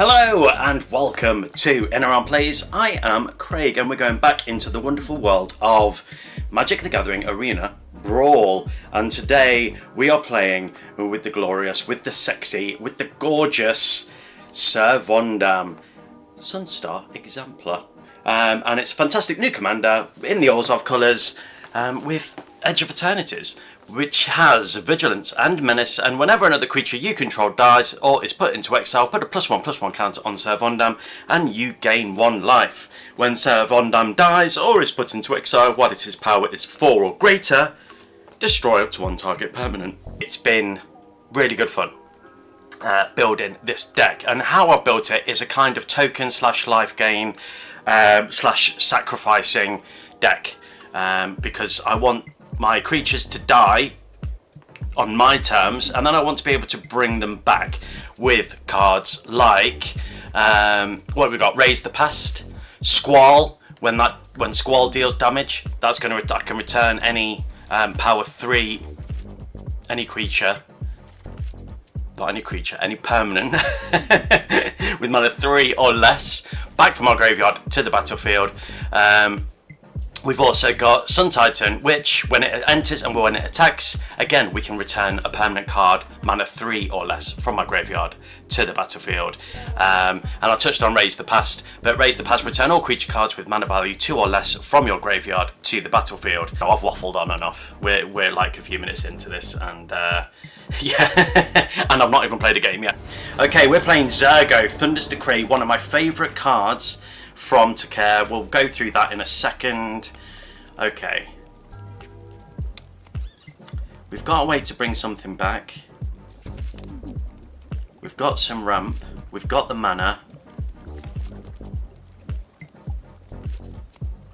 Hello and welcome to In Around Plays. I am Craig and we're going back into the wonderful world of Magic the Gathering Arena Brawl. And today we are playing with the glorious, with the sexy, with the gorgeous Syr Vondam, Sunstar Exemplar. And it's a fantastic new commander in the Orzhov colours with Edge of Eternities, which has Vigilance and Menace, and whenever another creature you control dies or is put into exile, put a +1/+1 counter on Syr Vondam and you gain 1 life. When Syr Vondam dies or is put into exile while its power is 4 or greater, destroy up to 1 target permanent. It's been really good fun building this deck, and how I've built it is a kind of token / life gain / sacrificing deck, because I want my creatures to die on my terms, and then I want to be able to bring them back with cards like what have we got? Raise the Past, Squall. When Squall deals damage, I can return any power 3, any permanent with mana 3 or less back from our graveyard to the battlefield. We've also got Sun Titan, which when it enters and when it attacks, again we can return a permanent card, mana 3 or less, from our graveyard to the battlefield. And I touched on Raise the Past, but Raise the Past, return all creature cards with mana value 2 or less from your graveyard to the battlefield. Now, I've waffled on enough. We're like a few minutes into this, and yeah, and I've not even played a game yet. Okay, we're playing Zurgo, Thunder's Decree, one of my favourite cards from Takare. We'll go through that in a second. Okay, we've got a way to bring something back. We've got some ramp. We've got the mana.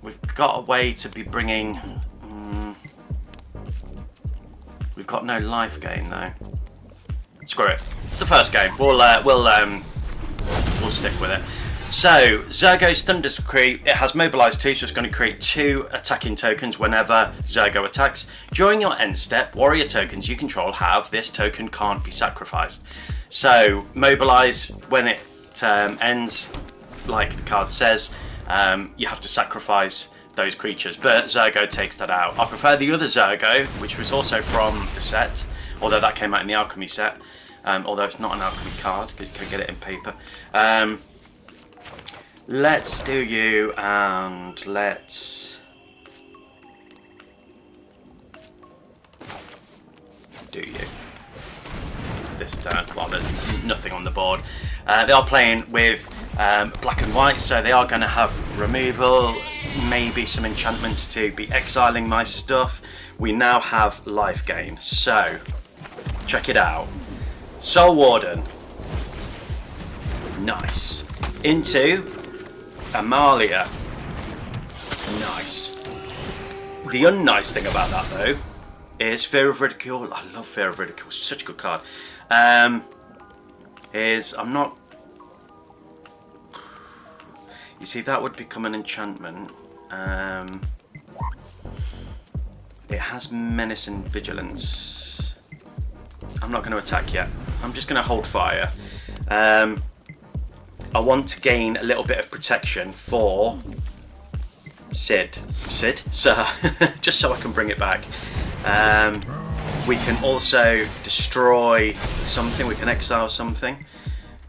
We've got a way to be bringing. We've got no life gain though. Screw it. It's the first game. We'll stick with it. So, Zurgo's Thunder's Decree, it has Mobilize 2, so it's going to create 2 attacking tokens whenever Zurgo attacks. During your end step, warrior tokens you control have this token can't be sacrificed. So, Mobilize, when it ends, like the card says, you have to sacrifice those creatures, but Zurgo takes that out. I prefer the other Zurgo, which was also from the set, although that came out in the Alchemy set, although it's not an Alchemy card, because you can get it in paper. Let's do you, and let's do you this turn. Well, there's nothing on the board. They are playing with black and white, so they are going to have removal, maybe some enchantments to be exiling my stuff. We now have life gain, so check it out. Soul Warden, nice. Into Nephalia, nice. The unnice thing about that though is Fear of Ridicule. I love Fear of Ridicule, such a good card. You see, that would become an enchantment. It has Menace and Vigilance. I'm not going to attack yet. I'm just going to hold fire. I want to gain a little bit of protection for Syr, just so I can bring it back. We can also destroy something, we can exile something.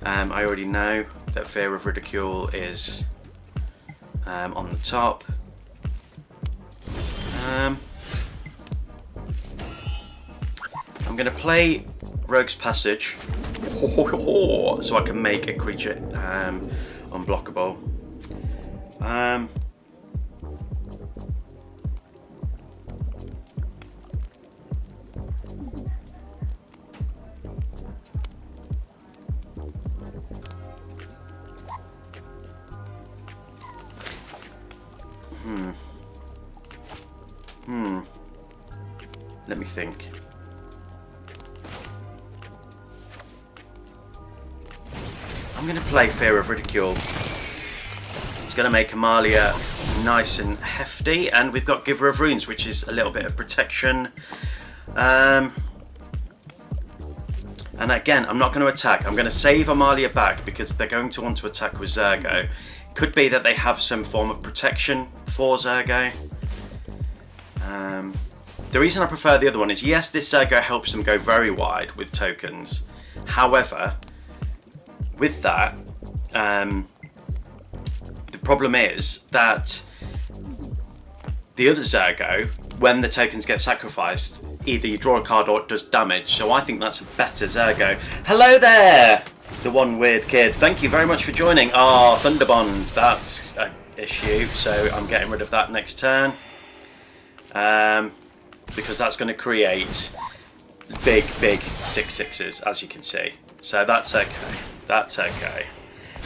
I already know that Fear of Ridicule is on the top. I'm going to play Rogue's Passage so I can make a creature unblockable. Let me think. I'm going to play Fear of Ridicule. It's going to make Nephalia nice and hefty, and we've got Giver of Runes, which is a little bit of protection. And again, I'm not going to attack. I'm going to save Amalia back because they're going to want to attack with Zergo. Could be that they have some form of protection for Zergo. The reason I prefer the other one is, yes, this Zergo helps them go very wide with tokens. However, with that, the problem is that the other Zergo, when the tokens get sacrificed, either you draw a card or it does damage. So I think that's a better Zergo. Hello there, the one weird kid. Thank you very much for joining. Ah, Thunderbond, that's an issue. So I'm getting rid of that next turn. Because that's going to create big 6/6s, as you can see. So that's okay. That's okay.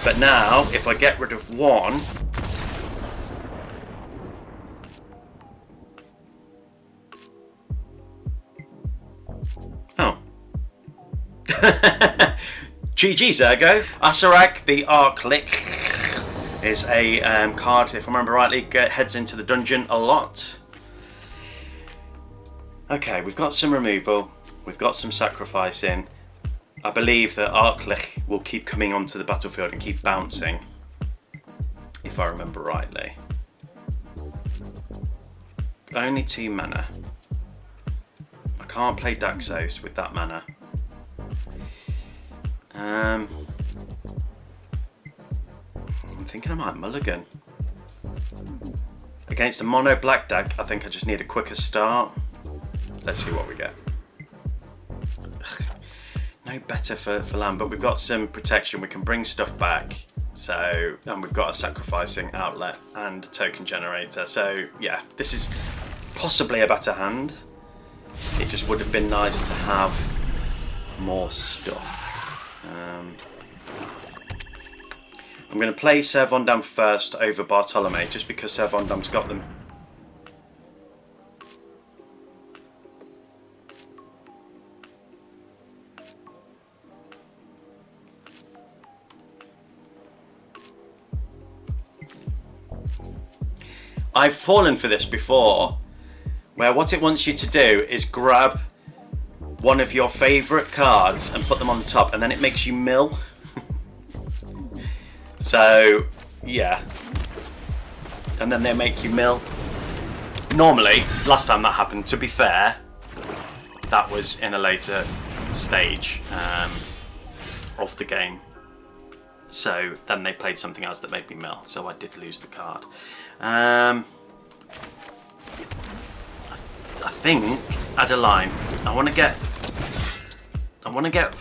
But now, if I get rid of one, oh. GG Zergo. Asarak the Arclick is a card, if I remember rightly, heads into the dungeon a lot. Okay, we've got some removal, we've got some sacrificing. I believe that Arclick will keep coming onto the battlefield and keep bouncing, if I remember rightly. Only 2 mana. I can't play Daxos with that mana. I'm thinking I might mulligan. Against a mono black deck, I think I just need a quicker start. Let's see what we get. No better for land, but we've got some protection. We can bring stuff back. So, and we've got a sacrificing outlet and a token generator. So, yeah, this is possibly a better hand. It just would have been nice to have more stuff. I'm going to play Syr Vondam first over Bartolome, just because Syr Vondam's got them. I've fallen for this before, where what it wants you to do is grab one of your favourite cards and put them on top, and then it makes you mill. So, yeah. And then they make you mill. Normally, last time that happened, to be fair, that was in a later stage of the game. So then they played something else that made me mill, so I did lose the card. I think add a line. I want to get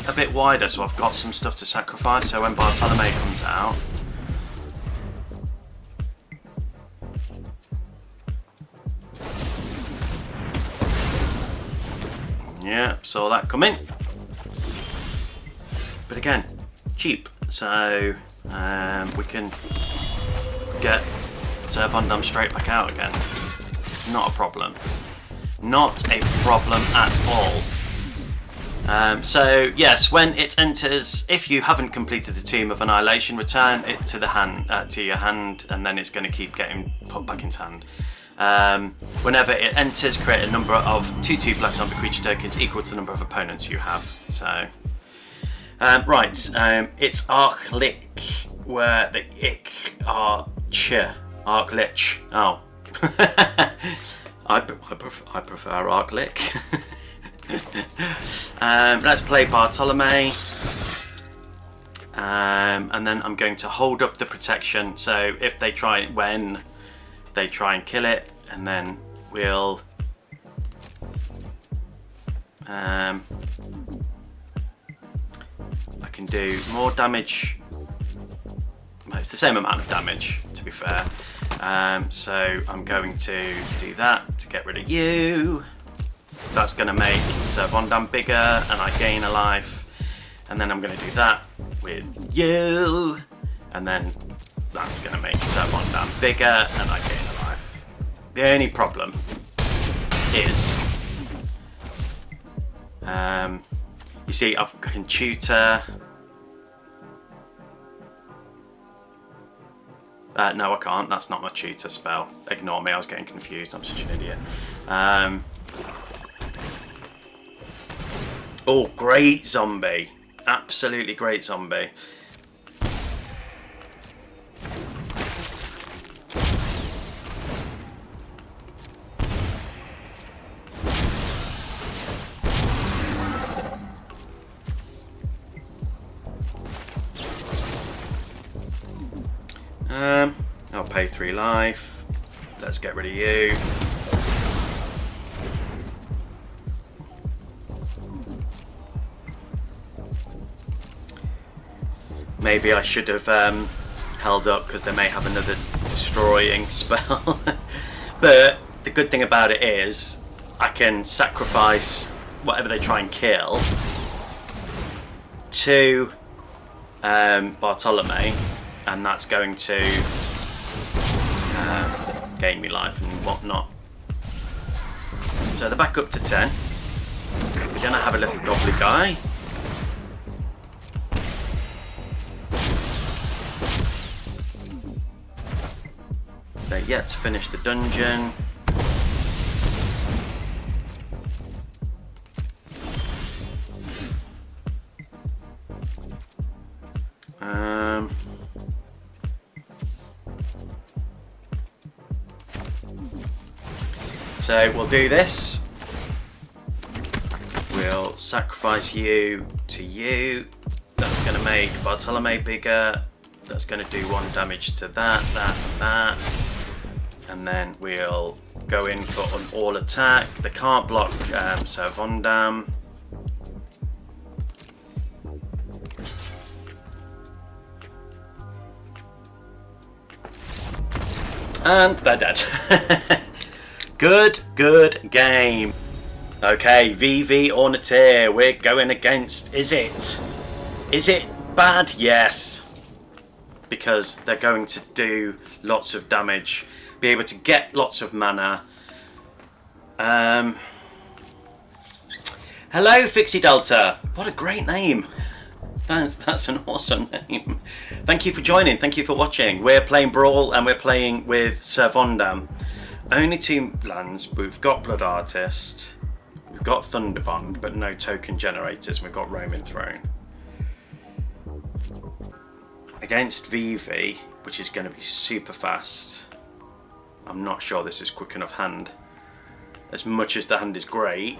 a bit wider, so I've got some stuff to sacrifice. So when Bartolome comes out, yeah, saw that coming. But again, cheap. So we can get Syr Vondam straight back out again. Not a problem. Not a problem at all. So yes, when it enters, if you haven't completed the Tomb of Annihilation, return it to the hand, to your hand, and then it's going to keep getting put back into hand. Whenever it enters, create a number of 2/2 black zombie creature tokens equal to the number of opponents you have. So right, it's Arclick, where the Arclich. Oh. I prefer Arclick. Let's play Bartolome. And then I'm going to hold up the protection. So if they try, when they try and kill it, and then we'll I can do more damage. Well, it's the same amount of damage, to be fair. So I'm going to do that to get rid of you. That's going to make Syr Vondam bigger, and I gain a life. And then I'm going to do that with you, and then that's going to make Syr Vondam bigger, and I gain a life. The only problem is, you see, I can tutor. No, I can't. That's not my tutor spell. Ignore me. I was getting confused. I'm such an idiot. Oh, great zombie. Absolutely great zombie. I'll pay 3 life. Let's get rid of you. Maybe I should have held up because they may have another destroying spell. But the good thing about it is I can sacrifice whatever they try and kill to Bartolome, and that's going to gain me life and whatnot. So they're back up to 10. We're going to have a little gobbly guy. They're yet to finish the dungeon. So we'll do this. We'll sacrifice you to you. That's going to make Bartolome bigger. That's going to do 1 damage to that, that. And then we'll go in for an all attack. They can't block Syr Vondam. And they're dead. Good game. Okay, VV Ornithir, we're going against, is it bad? Yes. Because they're going to do lots of damage, be able to get lots of mana. Hello Fixie Delta, what a great name. That's an awesome name. Thank you for joining, thank you for watching. We're playing Brawl and we're playing with Syr Vondam. Only 2 lands. We've got Blood Artist, we've got Thunderbond, but no token generators. We've got Roaming Throne. Against VV, which is going to be super fast. I'm not sure this is quick enough hand. As much as the hand is great.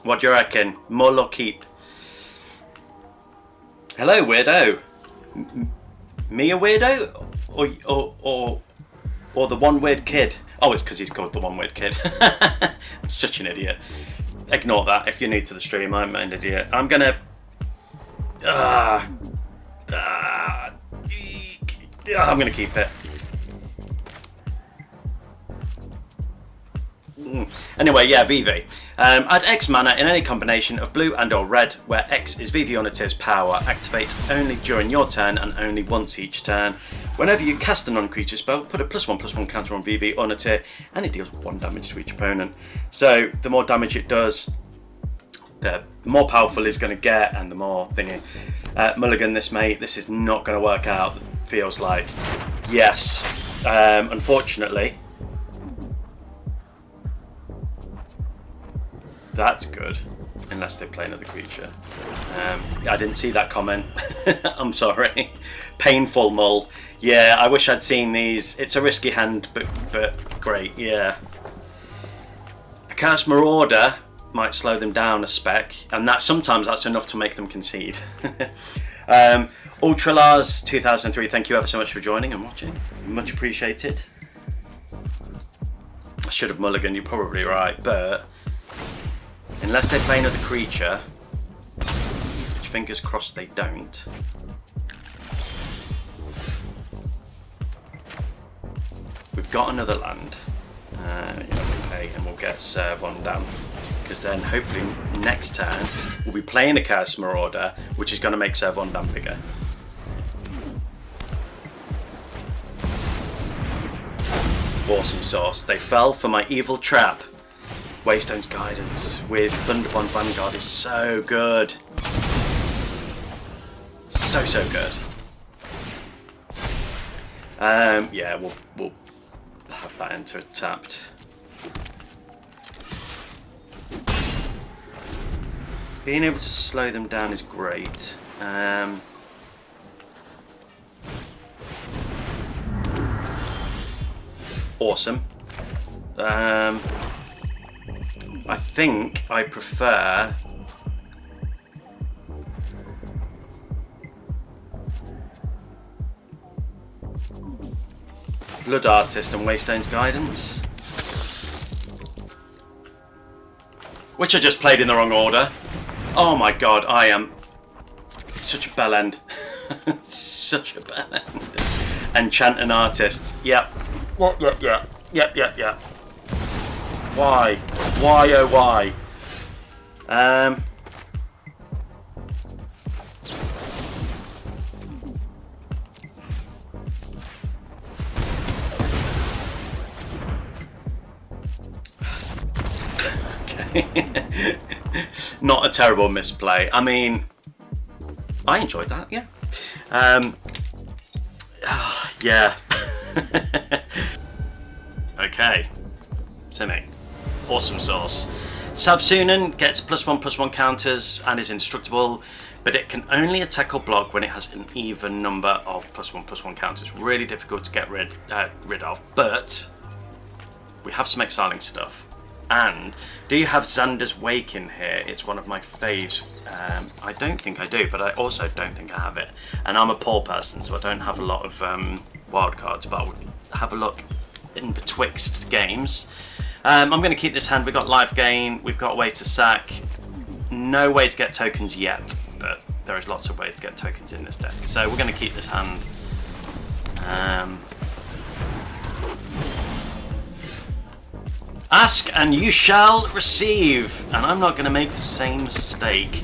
What do you reckon? Mull or keep? Hello, weirdo. Me a weirdo? Or the one weird kid? Oh, it's because he's called the one weird kid. I'm such an idiot. Ignore that. If you're new to the stream, I'm an idiot. I'm gonna. I'm gonna keep it. Anyway, yeah, VV. Add X mana in any combination of blue and or red, where X is VV Ornithir's power. Activates only during your turn and only once each turn. Whenever you cast a non-creature spell, put a +1/+1 counter on VV Ornithir, and it deals 1 damage to each opponent. So the more damage it does, the more powerful it's going to get, and the more thingy. Mulligan this, mate. This is not going to work out, feels like. Yes. Unfortunately. That's good. Unless they play another creature. I didn't see that comment. I'm sorry. Painful Mull. Yeah, I wish I'd seen these. It's a risky hand, but great, yeah. A Chaos Marauder might slow them down a spec, and sometimes that's enough to make them concede. Ultralars 2003, thank you ever so much for joining and watching. Much appreciated. I should have mulliganed, you're probably right, but unless they play another creature, which fingers crossed they don't. We've got another land. Okay, and we'll get Syr Vondam, because then hopefully next turn we'll be playing a Chaos Marauder, which is going to make Syr Vondam bigger. Awesome sauce. They fell for my evil trap. Waystone's Guidance with Thunderbond Vanguard is so good. So good. Yeah, we'll have that enter tapped. being able to slow them down is great. Awesome. I think I prefer Blood Artist and Waystone's Guidance, which I just played in the wrong order. Oh my god, I am such a bell end. Such a bell end. Enchant an Artist. Yep. What? Yep. Why? Why, oh why? Okay. Not a terrible misplay. I mean, I enjoyed that, yeah. Yeah. Okay. Simi. Awesome sauce. Sabsunan gets +1/+1 counters and is indestructible, but it can only attack or block when it has an even number of +1/+1 counters. Really difficult to get rid of, but we have some exiling stuff. And do you have Xander's Wake in here? It's one of my faves. I don't think I do, but I also don't think I have it. And I'm a poor person, so I don't have a lot of wildcards, but I'll have a look in betwixt games. I'm going to keep this hand. We've got life gain, we've got way to sack. No way to get tokens yet, but there is lots of ways to get tokens in this deck. So we're going to keep this hand. Ask and you shall receive, and I'm not going to make the same mistake.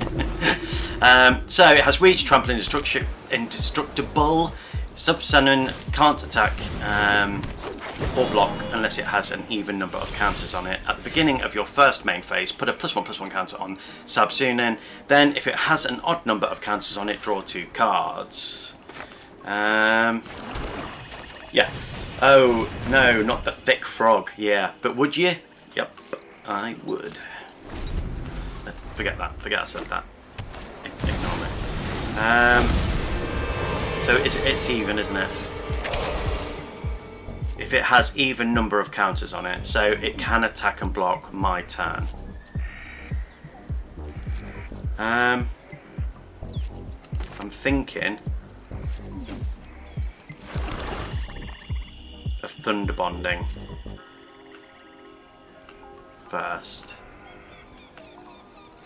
So it has reach, trample, indestructible, Subsummon, can't attack or block unless it has an even number of counters on it. At the beginning of your first main phase, put a +1/+1 counter on Sabsunan. Then if it has an odd number of counters on it, draw 2 cards. Yeah. Oh, no, not the thick frog. Yeah, but would you? Yep, I would. Forget that. Forget I said that. Ignore me. So it's even, isn't it? If it has even number of counters on it, so it can attack and block my turn. I'm thinking of Thunder Bonding first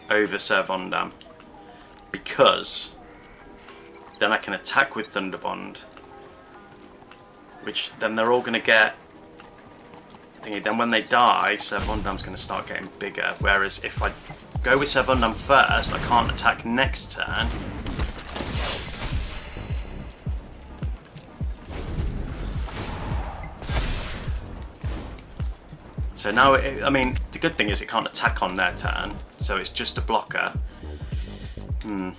over Syr Vondam, because then I can attack with Thunder Bond, which then they're all going to get thingy. Then when they die, Syr Vondam's going to start getting bigger, whereas if I go with Syr Vondam first, I can't attack next turn. So now, I mean, the good thing is it can't attack on their turn, so it's just a blocker. I'm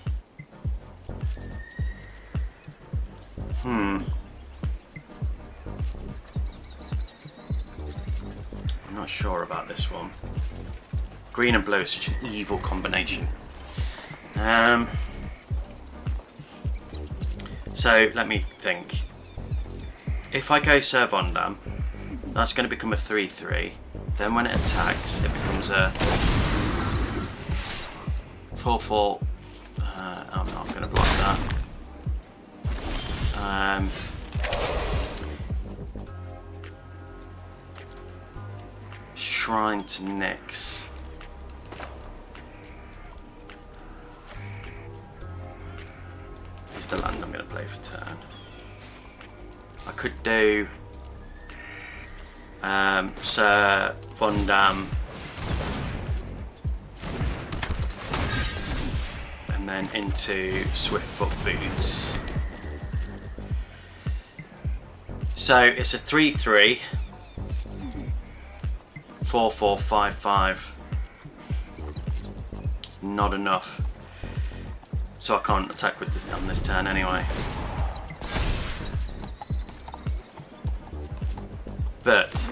not sure about this one. Green and blue is such an evil combination. So let me think. If I go Syr Vondam, that's going to become a 3/3. Then when it attacks, it becomes a 4/4. I'm not going to block that. Shrine to Nyx. Is the land I'm going to play for turn. I could do Syr Vondam and then into Swiftfoot Boots. So it's a 3/3, 4/4/5/5. It's not enough, so I can't attack with this on this turn anyway. But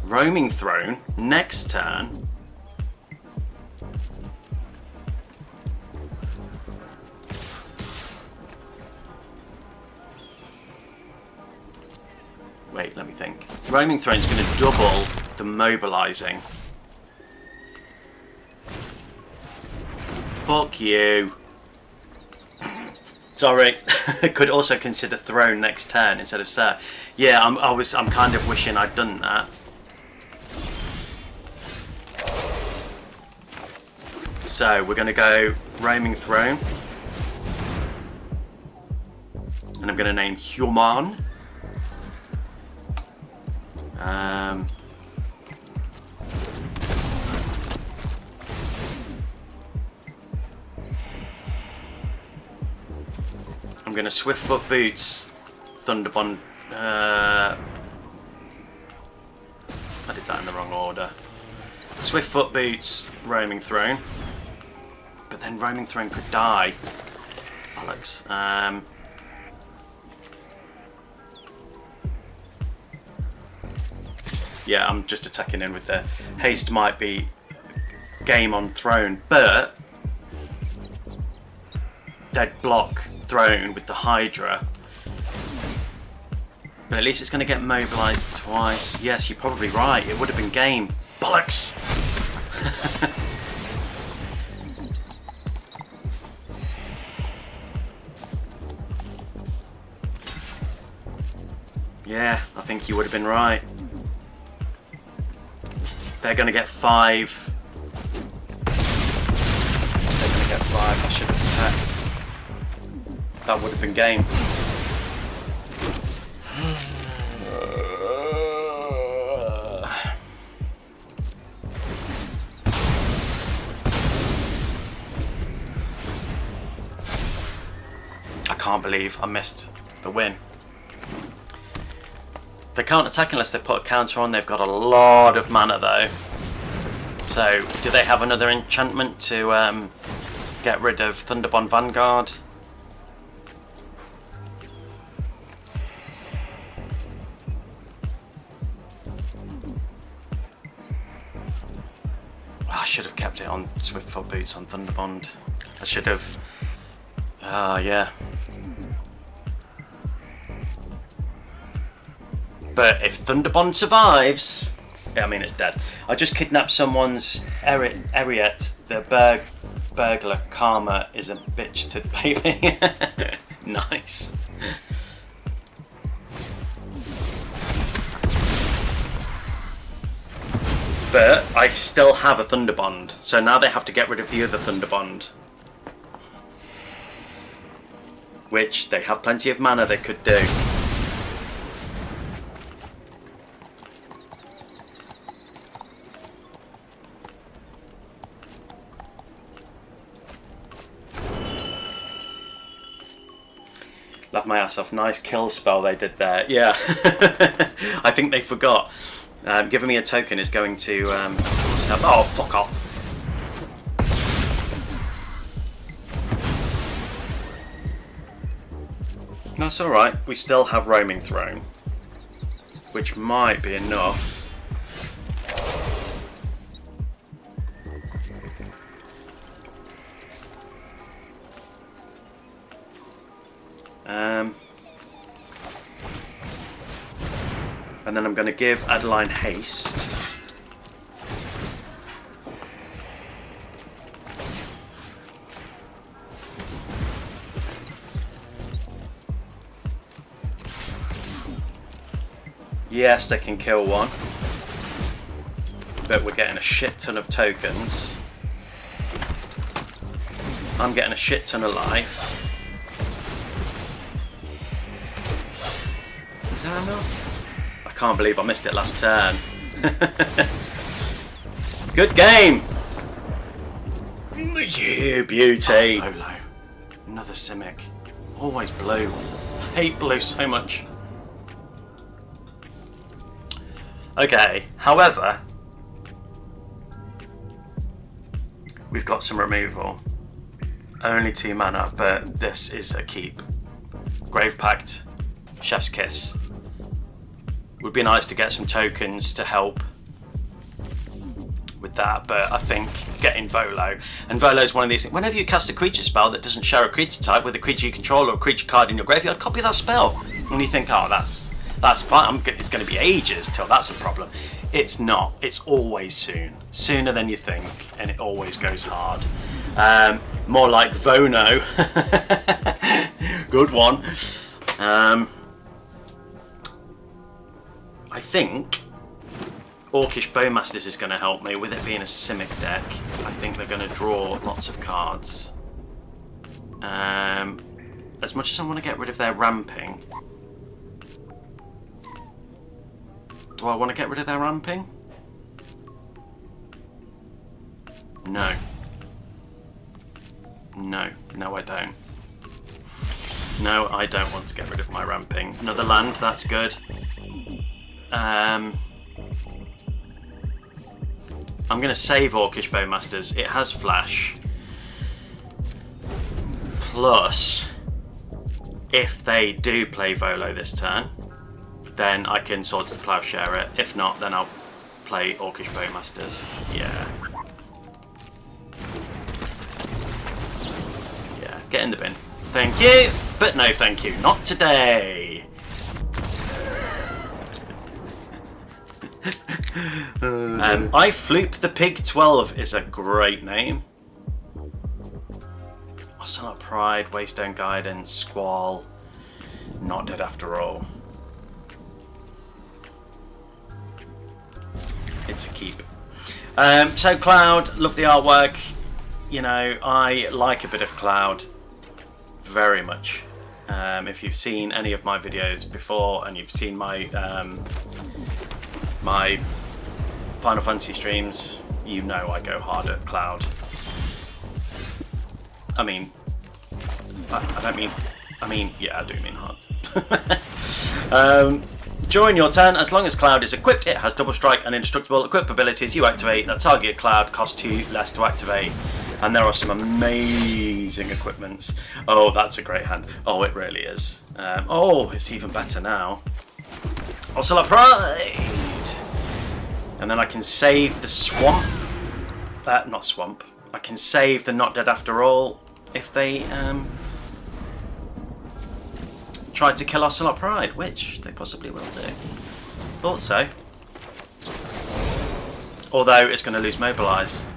Roaming Throne next turn Wait, let me think. Roaming Throne's going to double the mobilising. Fuck you. Sorry. Could also consider Throne next turn instead of Syr. Yeah, I'm kind of wishing I'd done that. So we're going to go Roaming Throne. And I'm going to name Human. I'm going to Swiftfoot Boots, Thunderbond. I did that in the wrong order. Swiftfoot Boots, Roaming Throne. But then Roaming Throne could die. Alex. Yeah, I'm just attacking in with the haste. Might be game on Throne, but they'd block Throne with the Hydra. But at least it's going to get mobilised twice. Yes, you're probably right. It would have been game. Bollocks! Yeah, I think you would have been right. They're going to get 5. They're going to get 5. I should have attacked. That would have been game. I can't believe I missed the win. They can't attack unless they put a counter on. They've got a lot of mana though. So, do they have another enchantment to get rid of Thunderbond Vanguard? Oh, I should have kept it on Swiftfoot Boots on Thunderbond. I should have. Ah, yeah. But if Thunderbond survives, I mean it's dead. I just kidnapped someone's Ariet, the burglar. Karma is a bitch to the baby. Nice. But I still have a Thunderbond, so now they have to get rid of the other Thunderbond. Which they have plenty of mana they could do. Laugh my ass off. Nice kill spell they did there. Yeah. I think they forgot. Giving me a token is going to help. Oh, fuck off. That's alright. We still have Roaming Throne, which might be enough. And then I'm going to give Adeline haste. Yes, they can kill one, but we're getting a shit ton of tokens. I'm getting a shit ton of life. Is that enough? I can't believe I missed it last turn. Good game! You beauty! Oh, Lolo. Another Simic. Always blue. I hate blue so much. Okay, however, we've got some removal. Only 2 mana, but this is a keep. Grave Pact, Chef's Kiss. Would be nice to get some tokens to help with that, but I think getting Volo, and Volo is one of these things. Whenever you cast a creature spell that doesn't share a creature type with a creature you control or a creature card in your graveyard, copy that spell. And you think, oh, that's That's fine. It's going to be ages till that's a problem. It's not. It's always soon. Sooner than you think, and it always goes hard. More like Vono. Good one. I think Orcish Bowmasters is going to help me with it being a Simic deck. I think they're going to draw lots of cards. As much as I want to get rid of their ramping, do I want to get rid of their ramping? No. No, I don't. No, I don't want to get rid of my ramping. Another land, that's good. I'm going to save Orcish Bowmasters. It has flash. Plus, if they do play Volo this turn, then I can Swords to Plowshare it. If not, then I'll play Orcish Bowmasters. Yeah. Yeah, get in the bin. Thank you, but no thank you. Not today. I Floop the Pig 12 is a great name. Ocelot Pride, Waystone Guidance, Squall, Not Dead After All. It's a keep. So Cloud, love the artwork. You know, I like a bit of Cloud very much. If you've seen any of my videos before and you've seen my my Final Fantasy streams, you know I go hard at Cloud. I mean, I don't mean, yeah, I do mean hard. During your turn, as long as Cloud is equipped, it has double strike and indestructible. Equip abilities you activate that target Cloud cost 2 less to activate. And there are some amazing equipments. Oh, that's a great hand. Oh, it really is. Oh, it's even better now. Ocelot Pride! And then I can save the swamp. Not swamp. I can save the Not Dead After All if they try to kill Ocelot Pride, which they possibly will do. Thought so. Although it's going to lose Mobilize.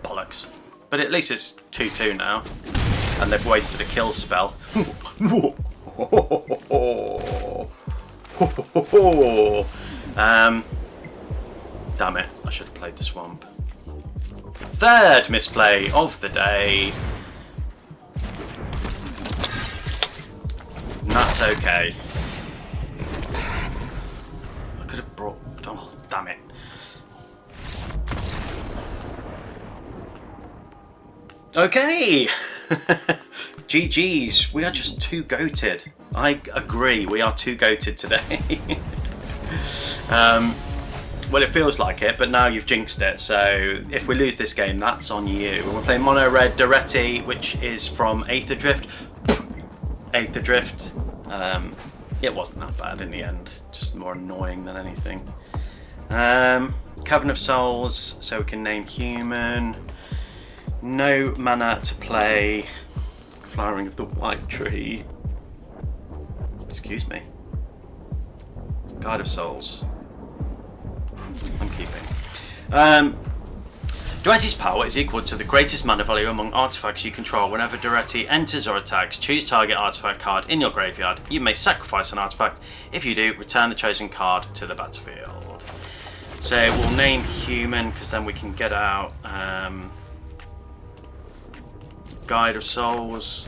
Bollocks. But at least it's 2-2 now. And they've wasted a kill spell. Damn it, I should have played the swamp. Third misplay of the day. And that's okay. I could have brought... oh, damn it. Okay! GG's, we are just too goated. I agree, we are too goated today. Well, it feels like it, but now you've jinxed it, so if we lose this game, that's on you. We're playing Mono Red Doretti, which is from Aether Drift. Aether Drift. It wasn't that bad in the end, just more annoying than anything. Coven of Souls, so we can name human. No mana to play. Flowering of the White Tree. Excuse me. Guide of Souls. I'm keeping. Doretti's power is equal to the greatest mana value among artifacts you control. Whenever Doretti enters or attacks, choose target artifact card in your graveyard. You may sacrifice an artifact. If you do, return the chosen card to the battlefield. So we'll name human because then we can get out Guide of Souls.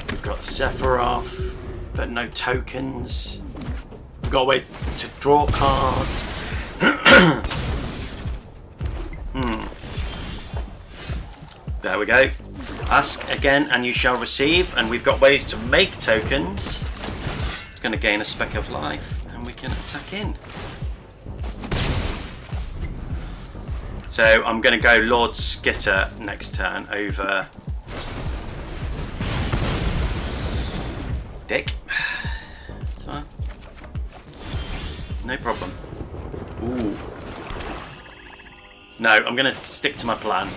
We've got Sephiroth, but no tokens. We've got a way to draw cards. There we go. Ask again and you shall receive, and we've got ways to make tokens. Going to gain a speck of life and we can attack in. So I'm going to go Lord Skitter next turn over Dick. That's fine. No problem. Ooh. No, I'm going to stick to my plan.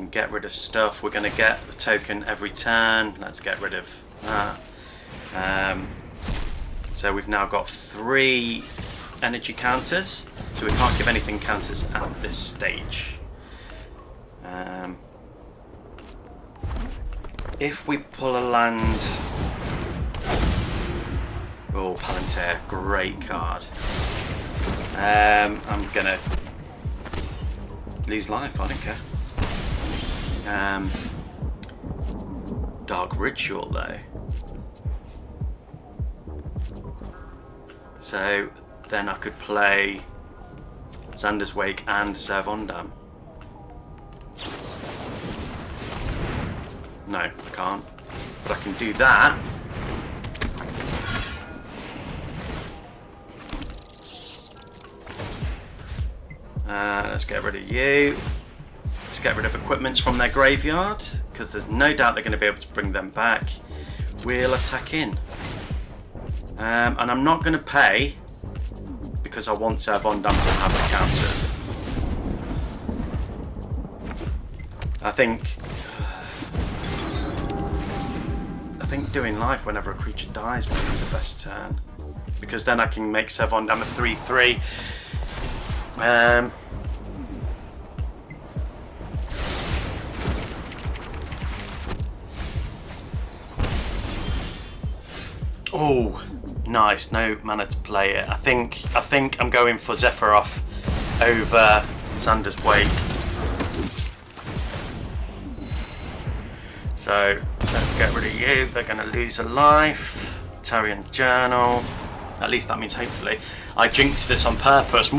can get rid of stuff. We're going to get a token every turn. Let's get rid of that. So we've now got 3 energy counters, so we can't give anything counters at this stage. If we pull a land... Oh, Palantir, great card. I'm gonna lose life, I don't care. Dark Ritual though. So then I could play Xander's Wake and Syr Vondam. No, I can't. But I can do that. Let's get rid of you. Let's get rid of equipments from their graveyard, because there's no doubt they're going to be able to bring them back. We'll attack in. And I'm not going to pay, because I want Syr Vondam to have the counters. I think doing life whenever a creature dies might be the best turn, because then I can make Syr Vondam a 3/3. Oh, nice! No mana to play it. I think I'm going for Zephyroth over Xander's Wake. So let's get rid of you. They're going to lose a life. Tarian Journal. At least that means hopefully. I jinxed this on purpose.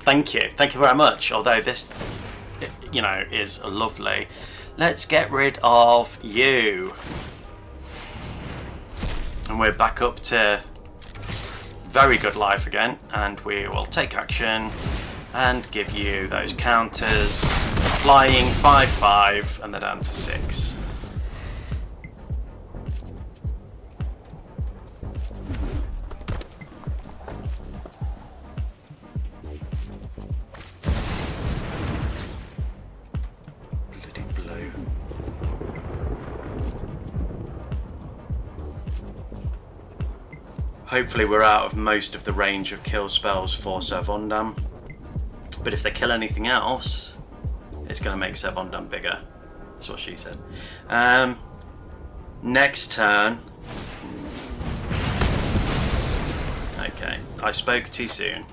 Thank you very much. Although this, you know, is lovely. Let's get rid of you. And we're back up to very good life again, and we will take action and give you those counters. Flying 5/5, and they're down to 6. Bloody blue. Hopefully we're out of most of the range of kill spells for Syr Vondam. But if they kill anything else, it's going to make Syr Vondam bigger. That's what she said. Next turn. Okay, I spoke too soon.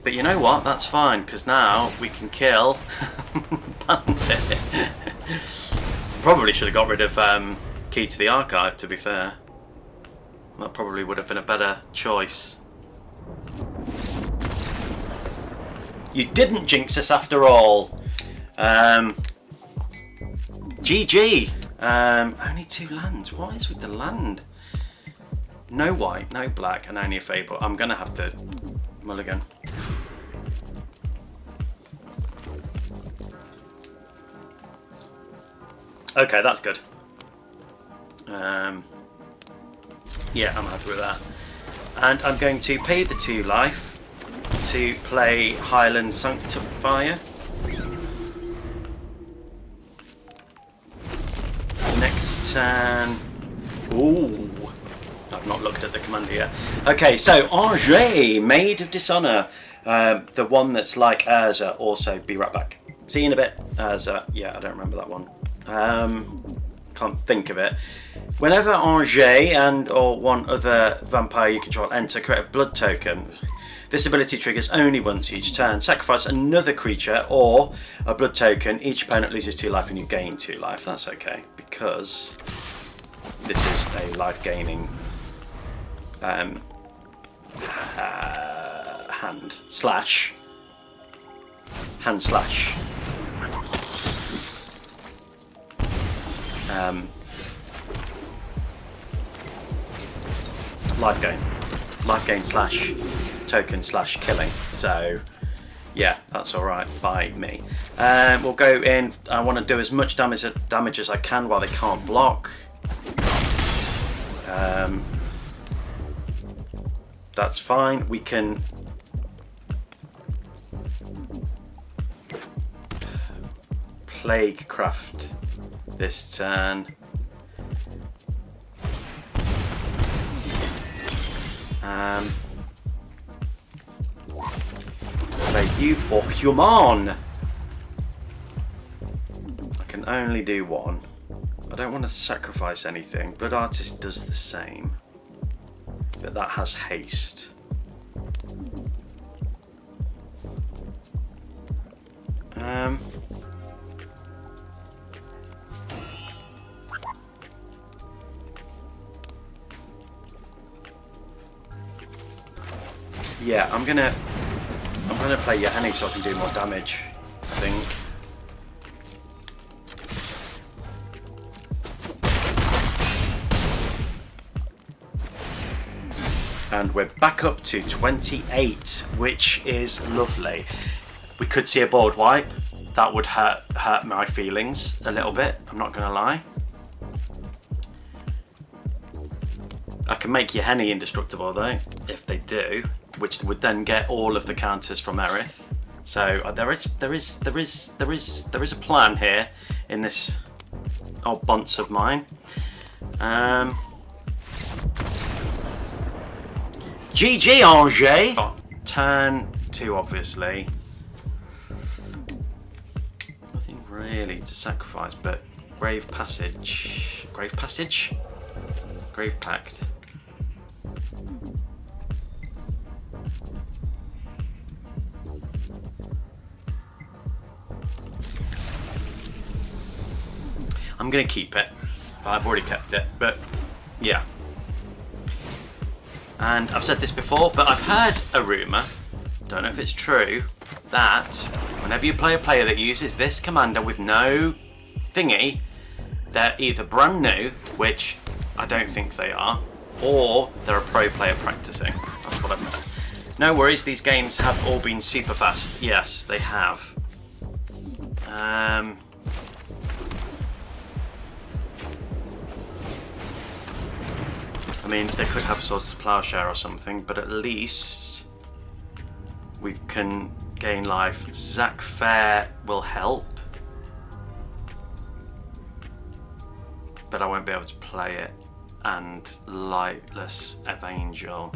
But you know what? That's fine, because now we can kill Palantir. Probably should have got rid of Key to the Archive, to be fair. That probably would have been a better choice. You didn't jinx us after all. GG. Only 2 lands. What is with the land? No white, no black, and only a Fable. I'm going to have to mulligan. Okay, that's good. Yeah, I'm happy with that. And I'm going to pay the 2 life to play Highland Sanctifier. Next turn. Ooh, I've not looked at the commander yet. Okay, so Angers, Maid of Dishonour. The one that's like Urza, also. Be right back. See you in a bit. Urza, yeah, I don't remember that one. Can't think of it. Whenever Angers and or one other vampire you control enter, create a blood token. This ability triggers only once each turn. Sacrifice another creature or a blood token. Each opponent loses 2 life and you gain 2 life. That's okay, because this is a life gaining hand slash. Life gain slash token slash killing. So yeah, that's all right by me. We'll go in. I want to do as much damage as I can while they can't block. That's fine. We can Plague Craft this turn. Play you for human. I can only do one. I don't want to sacrifice anything. Blood Artist does the same, but that has haste. Yeah, I'm gonna play Yahani so I can do more damage, I think. And we're back up to 28, which is lovely. We could see a board wipe. That would hurt my feelings a little bit, I'm not gonna lie. I can make Yahani indestructible though, if they do, which would then get all of the counters from Aerith. So there is a plan here in this old bunce of mine. GG Angers. Turn 2, obviously. Nothing really to sacrifice, but Grave Passage, Grave Pact. I'm gonna keep it. I've already kept it, but yeah. And I've said this before, but I've heard a rumour, don't know if it's true, that whenever you play a player that uses this commander with no thingy, they're either brand new, which I don't think they are, or they're a pro player practicing. That's what I've heard. No worries, these games have all been super fast. Yes, they have. I mean, they could have Swords to Plowshare or something, but at least we can gain life. Zac Fair will help, but I won't be able to play it. And Lightless Evangel.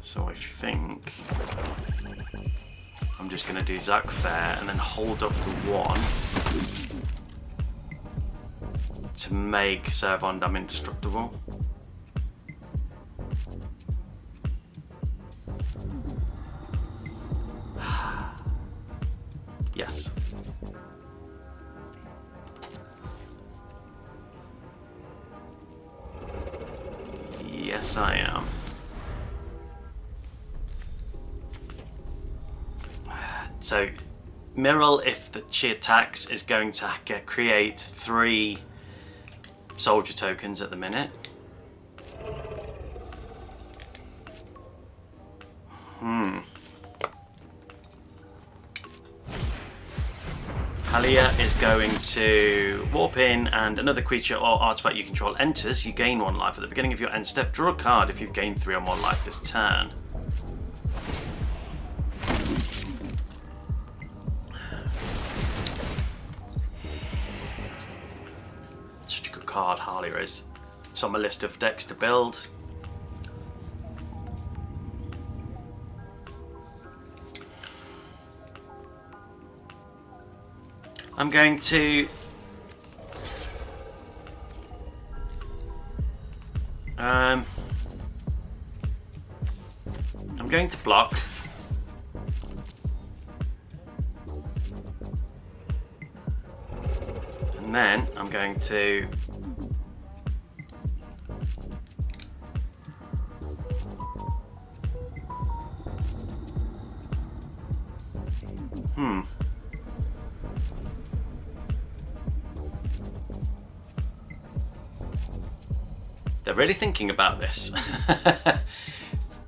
So I think I'm just going to do Zac Fair and then hold up the 1 to make Syr Vondam indestructible. Yes. Yes, I am. So, Miral, if she attacks, is going to create 3 soldier tokens at the minute. Nephalia is going to warp in, and another creature or artifact you control enters. You gain 1 life. At the beginning of your end step, draw a card if you've gained 3 or more life this turn. Such a good card, Harlia is. It's on my list of decks to build. I'm going to block. And then I'm going to They're really thinking about this.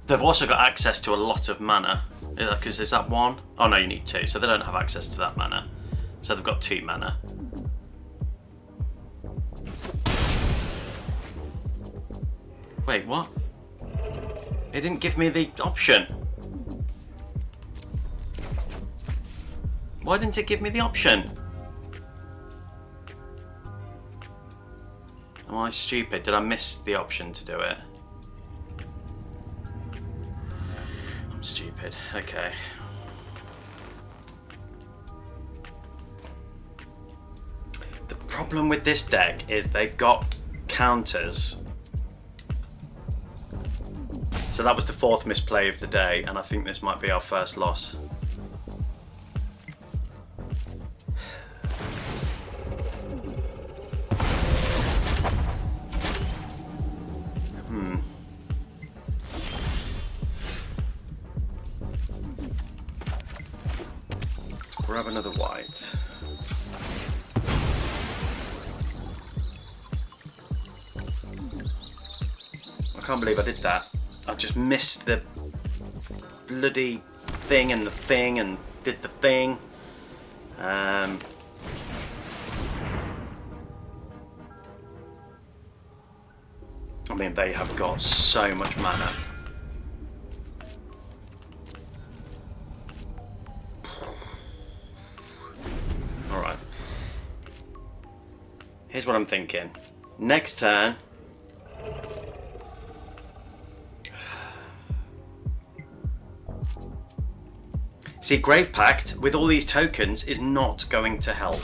They've also got access to a lot of mana. Because is that 1? Oh no, you need 2, so they don't have access to that mana. So they've got 2 mana. Wait, what? It didn't give me the option. Why didn't it give me the option? Am I stupid? Did I miss the option to do it? I'm stupid. Okay. The problem with this deck is they've got counters. So that was the 4th misplay of the day, and I think this might be our first loss. Grab another white. I can't believe I did that. I just missed the bloody thing and did the thing. I mean, they have got so much mana. Alright. Here's what I'm thinking. Next turn, see, Grave Pact with all these tokens is not going to help.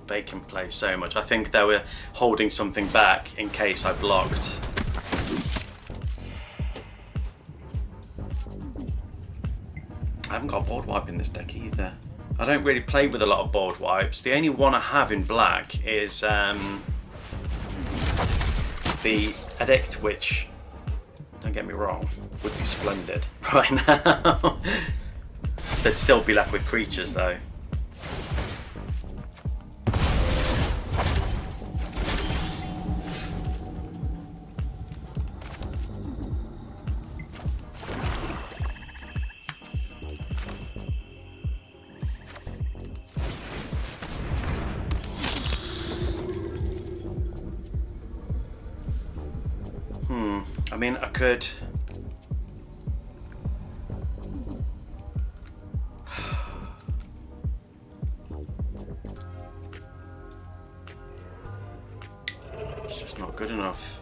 They can play so much. I think they were holding something back in case I blocked. I haven't got a board wipe in this deck either. I don't really play with a lot of board wipes. The only one I have in black is the Edict, which, don't get me wrong, would be splendid right now. They'd still be left with creatures though. I mean, I could... It's just not good enough.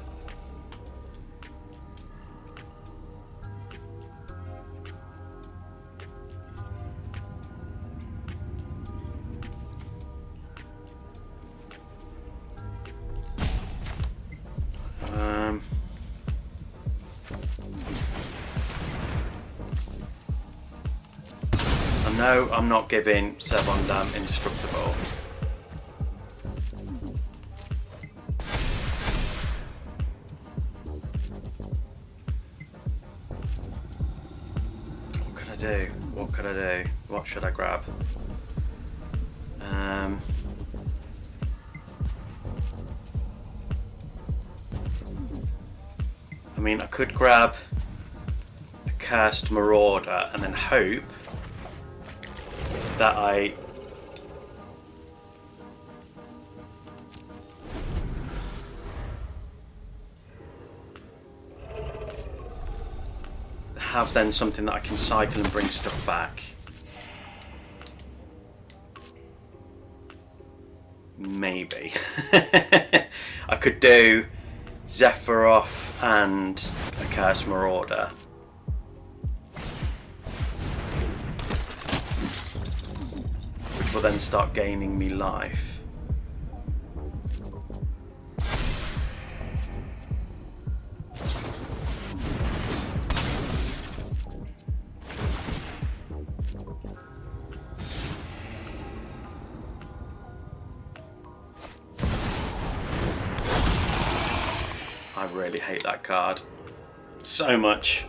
No, I'm not giving Syr Vondam indestructible. What could I do? What could I do? What should I grab? I mean, I could grab a Cursed Marauder and then hope that I have then something that I can cycle and bring stuff back. Maybe. I could do Zephyroth and a Cursed Marauder. Which will then start gaining me life. I really hate that card so much.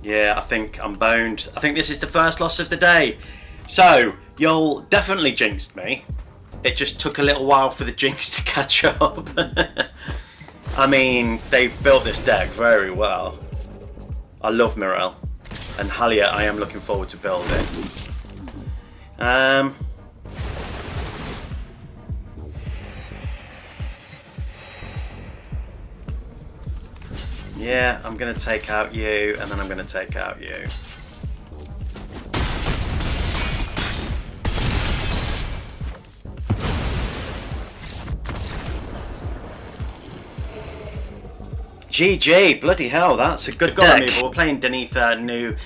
Yeah, I think I'm boned. I think this is the first loss of the day. So, you'll definitely jinxed me. It just took a little while for the jinx to catch up. I mean, they've built this deck very well. I love Mirel. And Halia, I am looking forward to building. Yeah, I'm going to take out you, and then I'm going to take out you. GG, bloody hell, that's a good deck. But we're playing beneath new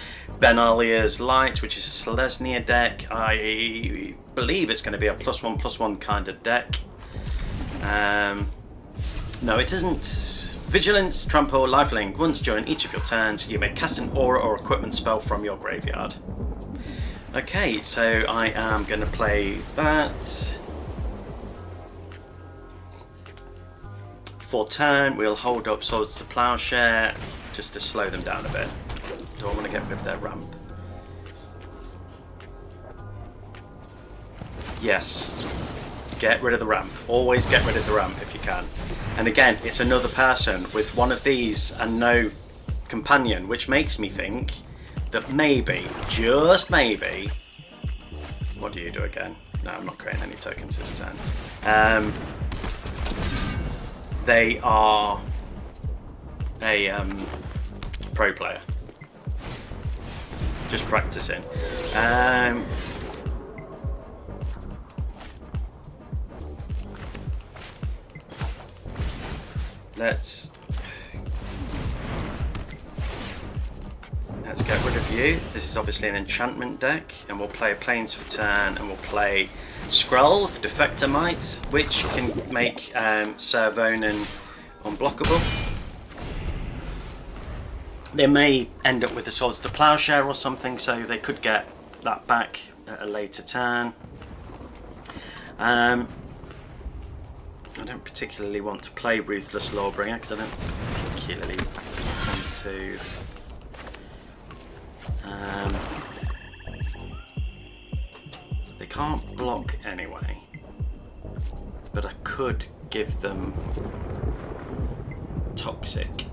Benalia's Light, which is a Selesnya deck. I believe it's going to be a +1/+1 kind of deck. No, it isn't. Vigilance, Trample, Lifelink. Once during each of your turns, you may cast an aura or equipment spell from your graveyard. Okay, so I am going to play that. For turn, we'll hold up Swords to Plowshare just to slow them down a bit. Do I want to get rid of their ramp? Yes. Get rid of the ramp. Always get rid of the ramp if you can. And again, it's another person with one of these and no companion, which makes me think that maybe, just maybe... What do you do again? No, I'm not creating any tokens this turn. They are a pro player. Just practicing. Let's get rid of you. This is obviously an enchantment deck, and we'll play Plains for turn, and we'll play Skrull, Defector Might, which can make Syr Vondam unblockable. They may end up with the Swords to Plowshare or something, so they could get that back at a later turn. I don't particularly want to play Ruthless Lawbringer because I don't particularly want to. They can't block anyway, but I could give them Toxic.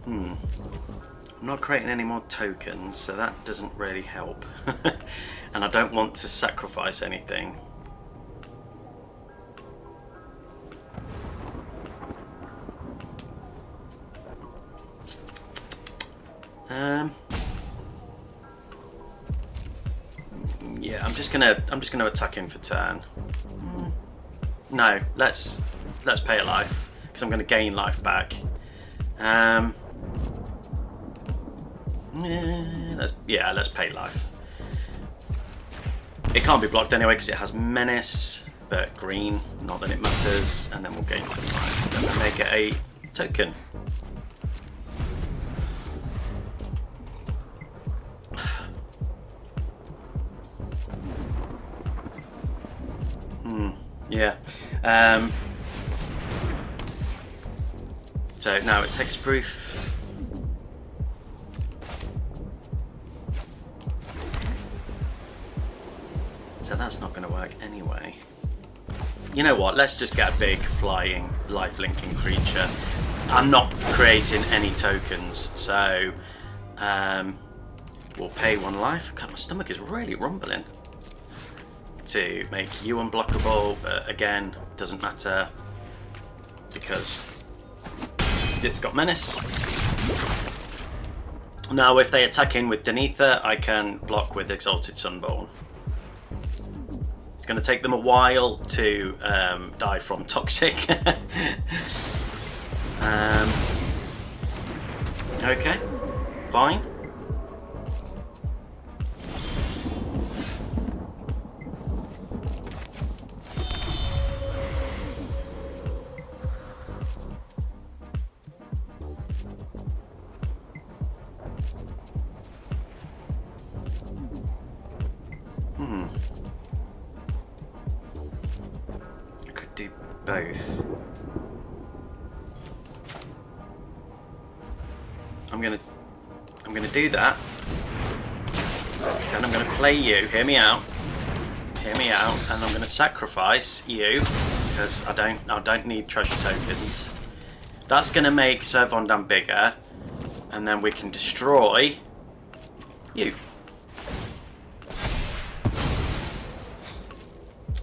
I'm not creating any more tokens, so that doesn't really help. And I don't want to sacrifice anything. Yeah, I'm just gonna attack him for turn. No, let's pay a life because I'm gonna gain life back. Let's pay life. It can't be blocked anyway because it has menace, but green, not that it matters, and then we'll gain some life. Then we may get a token. Yeah. So now it's hexproof. So that's not going to work anyway. You know what? Let's just get a big flying life-linking creature. I'm not creating any tokens, so we'll pay 1 life. God, my stomach is really rumbling. To make you unblockable, but again, doesn't matter because it's got menace. Now, if they attack in with Denetha, I can block with Exalted Sunborn. It's going to take them a while to die from Toxic. Okay, fine. I could do both. I'm gonna do that. Then I'm gonna play you. Hear me out. Hear me out. And I'm gonna sacrifice you because I don't need treasure tokens. That's gonna make Syr Vondam bigger, and then we can destroy you.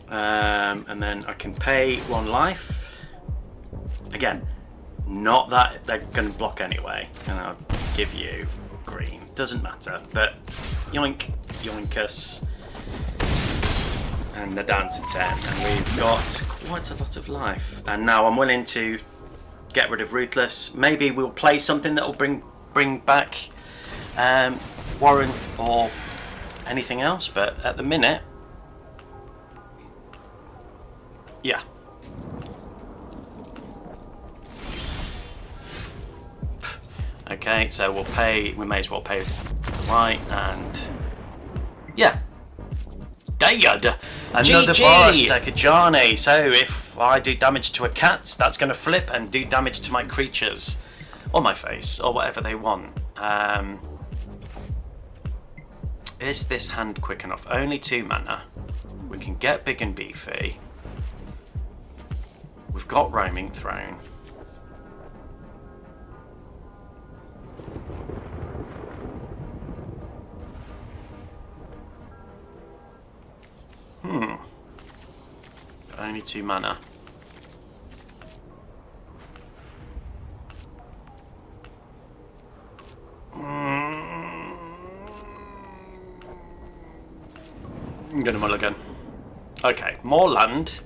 And then I can pay 1 life. Again, not that they're going to block anyway, and I'll give you green. Doesn't matter, but yoink, yoinkus. And they're down to 10, and we've got quite a lot of life. And now I'm willing to get rid of Ruthless. Maybe we'll play something that will bring back Warren or anything else, but at the minute, yeah. Okay, so we'll pay. We may as well pay right, and yeah. Dad, another bar stack of Johnny. So if I do damage to a cat, that's going to flip and do damage to my creatures, or my face, or whatever they want. Is this hand quick enough? Only 2 mana. We can get big and beefy. We've got Roaming Throne. Only 2 mana. I'm gonna mulligan. Okay, more land.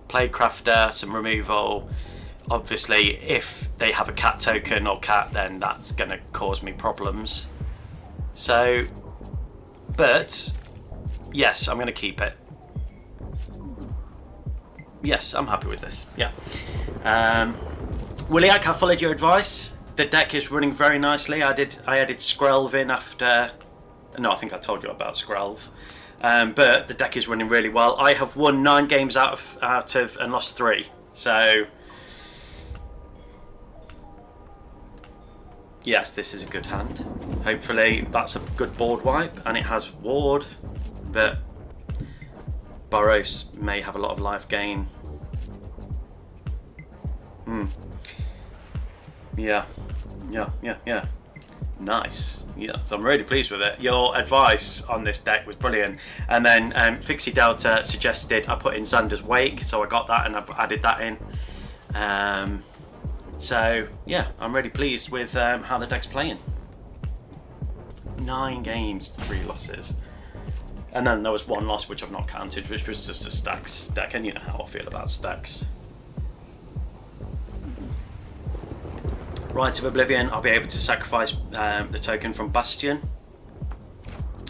Play crafter, some removal. Obviously, if they have a cat token or cat, then that's gonna cause me problems. So, but yes, I'm gonna keep it. Yes, I'm happy with this. Yeah. Williak, I followed your advice. The deck is running very nicely. I added Skrelv in after. No, I think I told you about Skrelv. But the deck is running really well. I have won 9 games out of and lost 3. So yes, this is a good hand. Hopefully that's a good board wipe, and it has ward, but Burrows may have a lot of life gain. Yeah. Nice. Yes, I'm really pleased with it. Your advice on this deck was brilliant. And then Fixie Delta suggested I put in Xander's Wake, so I got that and I've added that in. So yeah, I'm really pleased with how the deck's playing. 9 games, 3 losses. And then there was 1 loss which I've not counted, which was just a stacks deck, and you know how I feel about stacks. Rite of Oblivion, I'll be able to sacrifice the token from Bastion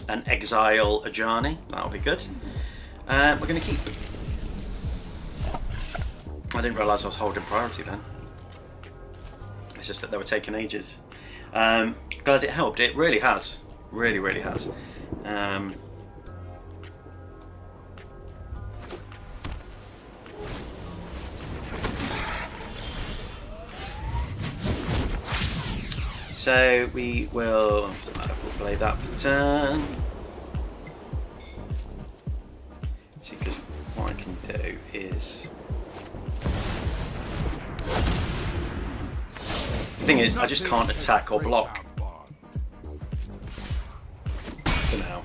and exile Ajani. That'll be good. We're going to keep. I didn't realise I was holding priority then. It's just that they were taking ages. Glad it helped. It really has. Really has. So we will play that turn. See, because what I can do is. The thing is, I just can't attack or block for now.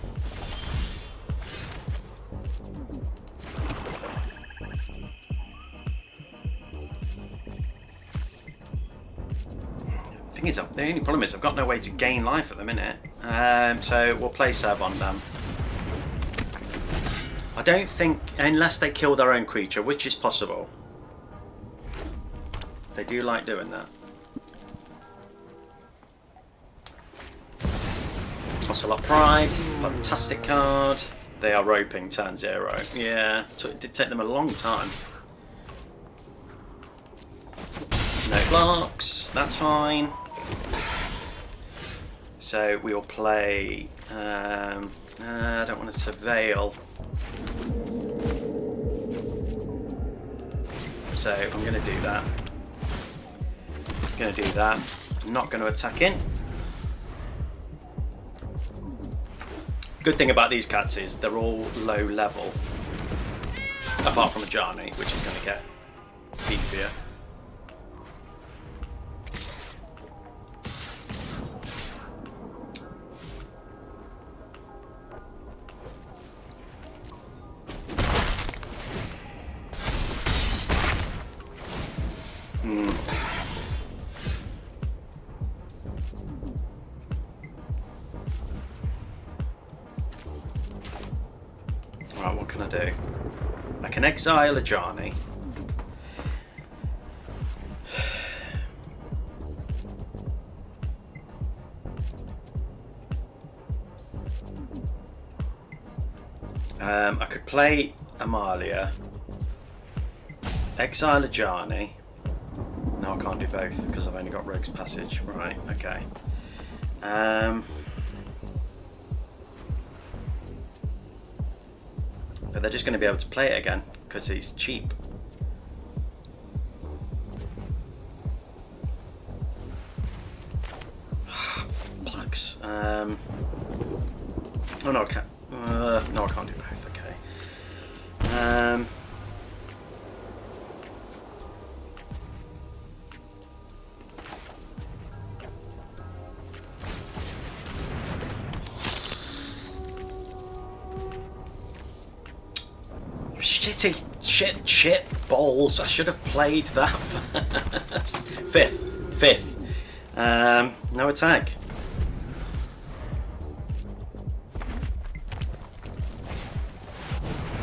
The thing is, the only problem is I've got no way to gain life at the minute. So we'll play Syr Vondam. I don't think, unless they kill their own creature, which is possible. They do like doing that. Ocelot Pride, fantastic card. They are roping turn 0. Yeah, it did take them a long time. No blocks, that's fine. So we will play. I don't want to surveil. So I'm going to do that. I'm not going to attack in. Good thing about these cats is they're all low level, apart from Ajani, which is going to get beefier. Right, what can I do? I can exile Ajani. I could play Amalia, exile Ajani. No, I can't do both because I've only got Rogue's Passage. Right, okay. But they're just going to be able to play it again because it's cheap. Plugs. Oh no, I can't. No, I can't do both. Okay. Shit balls. I should have played that first. Fifth. No attack.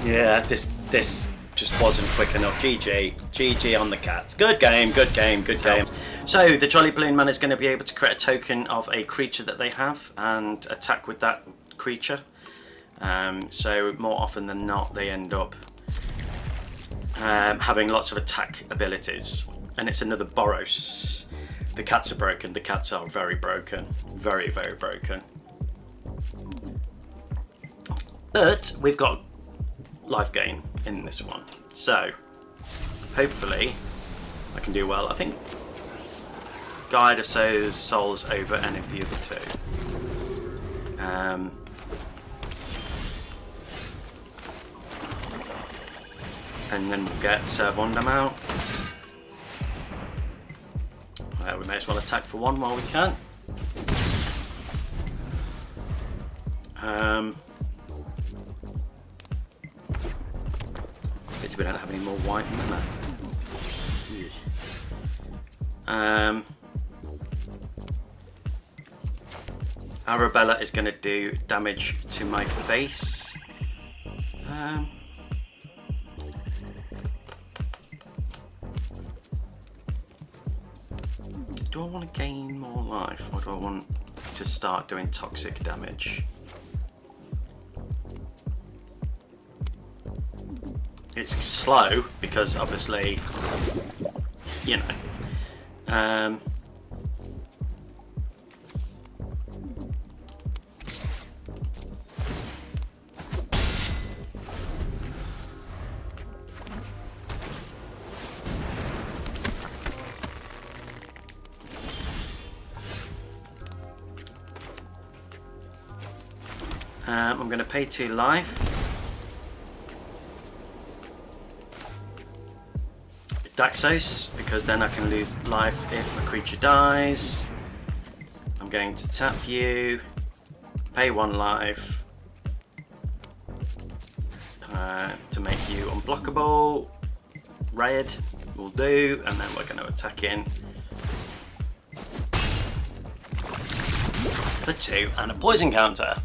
Yeah, this just wasn't quick enough. GG on the cats. Good game. So the Jolly Balloon Man is going to be able to create a token of a creature that they have and attack with that creature. So more often than not, they end up having lots of attack abilities, and it's another Boros. The cats are broken. The cats are very broken, very broken. But we've got life gain in this one, so hopefully I can do well. I think Guide of Souls over any of the other two. And then we'll get Syr Vondam out. We may as well attack for one while we can. We don't have any more white mana. Arabella is going to do damage to my face. Do I want to gain more life, or do I want to start doing toxic damage? It's slow because obviously, you know. I'm going to pay 2 life. Nykthos, because then I can lose life if a creature dies. I'm going to tap you, pay 1 life to make you unblockable. Red will do, and then we're going to attack in for 2 and a poison counter.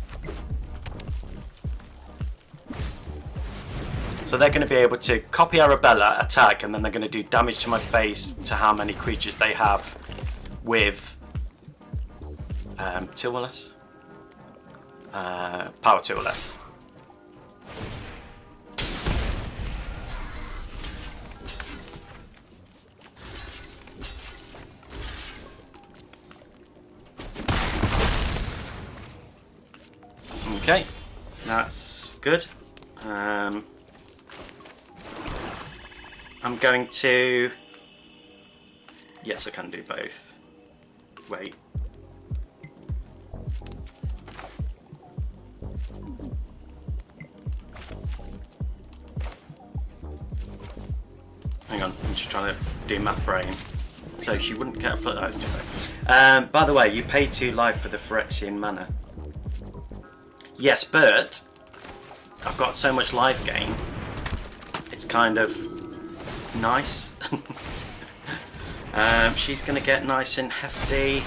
So they're going to be able to copy Arabella, attack, and then they're going to do damage to my face to how many creatures they have with 2 or less. Power 2 or less. Okay, that's good. I'm going to... Yes, I can do both. Wait. Hang on, I'm just trying to do math brain. So she wouldn't get a flood. That's too late. By the way, you pay 2 life for the Phyrexian mana. Yes, but I've got so much life gain. It's kind of nice. She's going to get nice and hefty.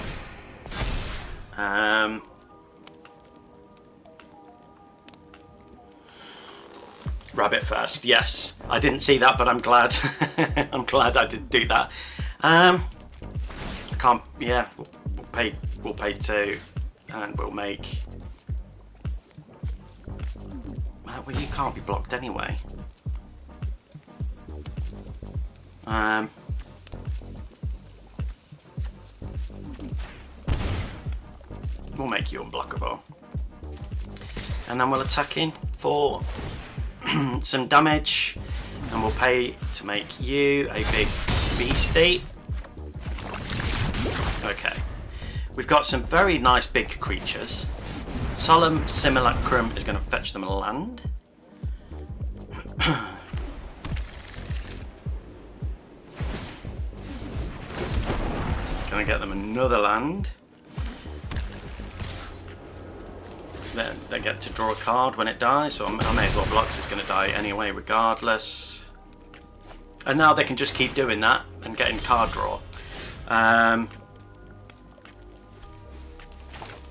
Rabbit first. Yes, I didn't see that, but I'm glad. I'm glad I did do that. I can't. Yeah, we'll pay 2, and we'll make. Well, you can't be blocked anyway. We'll make you unblockable, and then we'll attack in for some damage, and we'll pay to make you a big beastie. Okay, we've got some very nice big creatures. Solemn Simulacrum is going to fetch them a land. Going to get them another land. They get to draw a card when it dies, so I may as well block, because it's going to die anyway regardless. And now they can just keep doing that and getting card draw.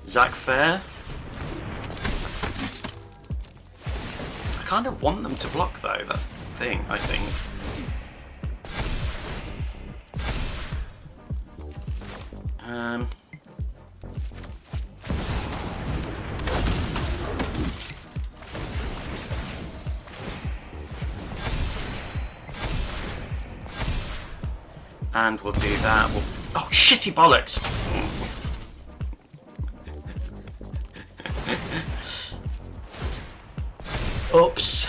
Zach Fair. I kind of want them to block though, that's the thing, I think. And we'll do that. Oh, shitty bollocks! Oops.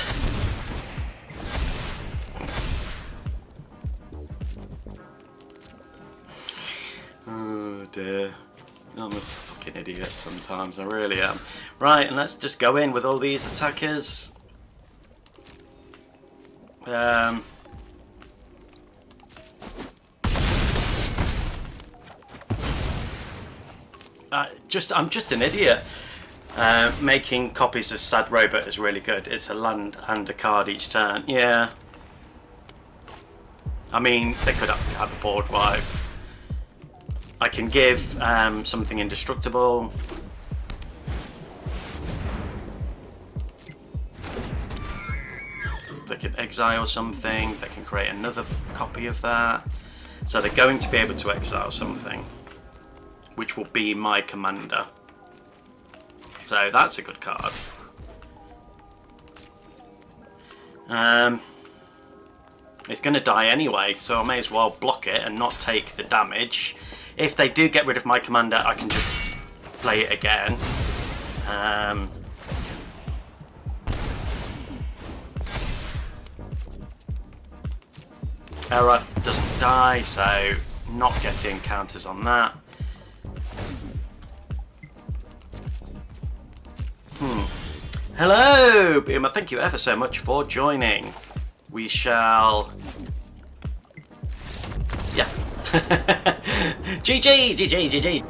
Oh dear. I'm a fucking idiot sometimes, I really am. Right, and let's just go in with all these attackers. I'm just an idiot. Making copies of Sad Robot is really good. It's a land and a card each turn. Yeah. I mean, they could have a board wipe. I can give something indestructible. They can exile something. They can create another copy of that. So they're going to be able to exile something, which will be my commander. So that's a good card. It's going to die anyway, so I may as well block it and not take the damage. If they do get rid of my commander, I can just play it again. Era doesn't die, so not getting counters on that. Hello, Boomer. Thank you ever so much for joining. We shall... Yeah. GG, GG, GG.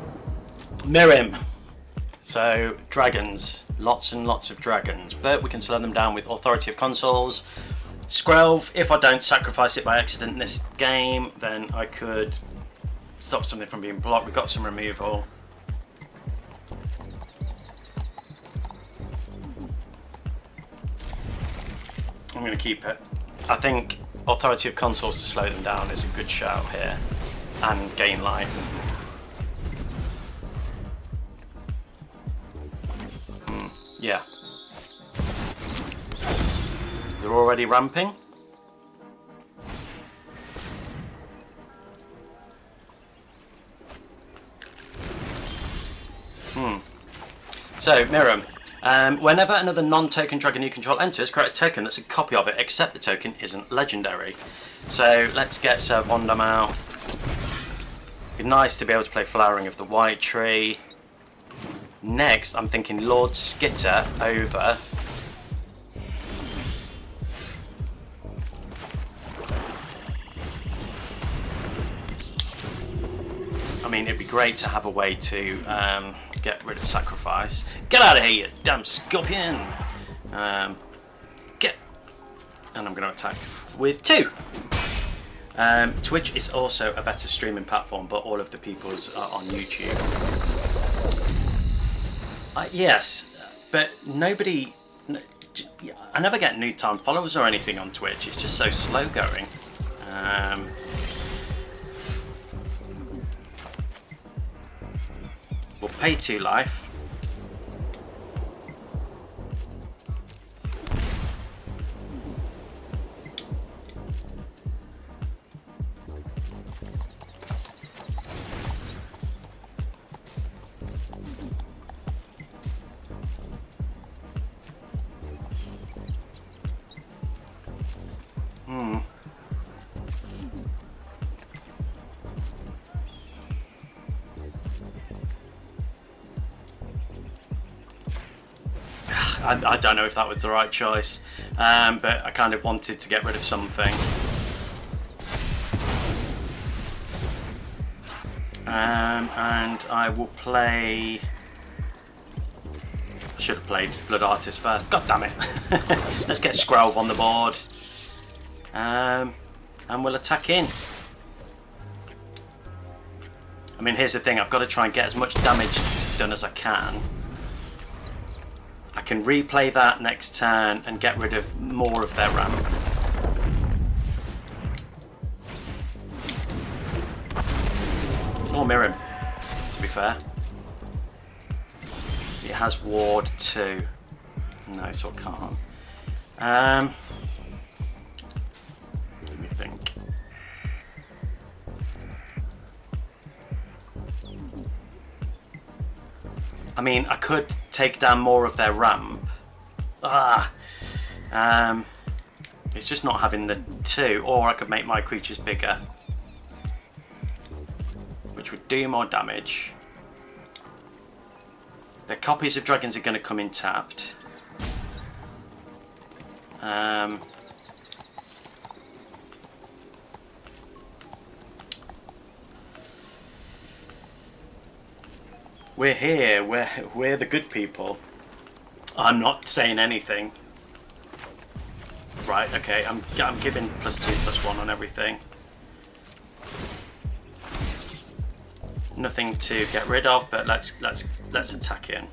Mirim. So, dragons. Lots and lots of dragons. But we can slow them down with Authority of Consoles. Skrelv, if I don't sacrifice it by accident in this game, then I could stop something from being blocked. We've got some removal. I'm going to keep it. I think Authority of Consoles to slow them down is a good shout here, and gain life. Yeah. They're already ramping. So, Mirim. Whenever another non-token dragon you control enters, create a token that's a copy of it, except the token isn't legendary. So let's get Syr Vondam out. Be nice to be able to play Flowering of the White Tree. Next, I'm thinking Lord Skitter over I mean, it'd be great to have a way to get rid of sacrifice. Get out of here, you damn scorpion! Get, and I'm going to attack with 2. Twitch is also a better streaming platform, but all of the people's are on YouTube. Yes, but nobody. I never get new time followers or anything on Twitch. It's just so slow going. We'll pay 2 life. I don't know if that was the right choice, but I kind of wanted to get rid of something. And I will play... I should have played Blood Artist first. God damn it. Let's get Skrelv on the board. And we'll attack in. I mean, here's the thing. I've got to try and get as much damage done as I can. I can replay that next turn and get rid of more of their ramp. Or mirror him, to be fair. It has ward 2. No, so I can't. Let me think. I mean, I could take down more of their ramp. It's just not having the 2, or I could make my creatures bigger, which would do more damage. Their copies of dragons are going to come in tapped. We're here, we're the good people. I'm not saying anything. Right, okay, I'm giving +2/+1 on everything. Nothing to get rid of, but let's attack in.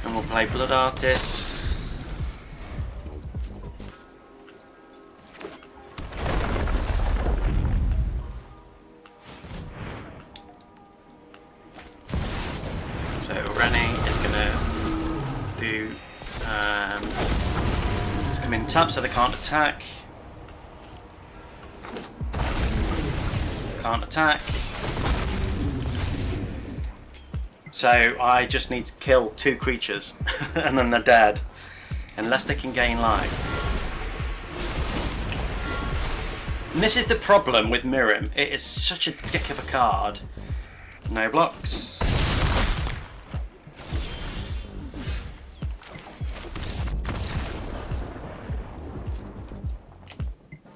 And we'll play Blood Artist. So Rennie is going to do, it's come in tap so they can't attack. Can't attack. So I just need to kill 2 creatures and then they're dead. Unless they can gain life. And this is the problem with Mirim. It is such a dick of a card. No blocks.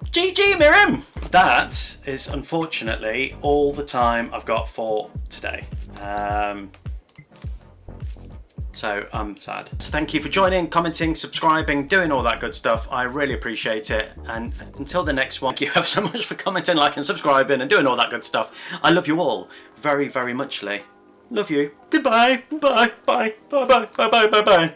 GG Mirim! That is unfortunately all the time I've got for today. So I'm sad. So thank you for joining, commenting, subscribing, doing all that good stuff. I really appreciate it. And until the next one, thank you ever so much for commenting, liking, subscribing, and doing all that good stuff. I love you all very, very muchly. Love you. Goodbye. Bye. Bye. Bye. Bye. Bye. Bye. Bye. Bye.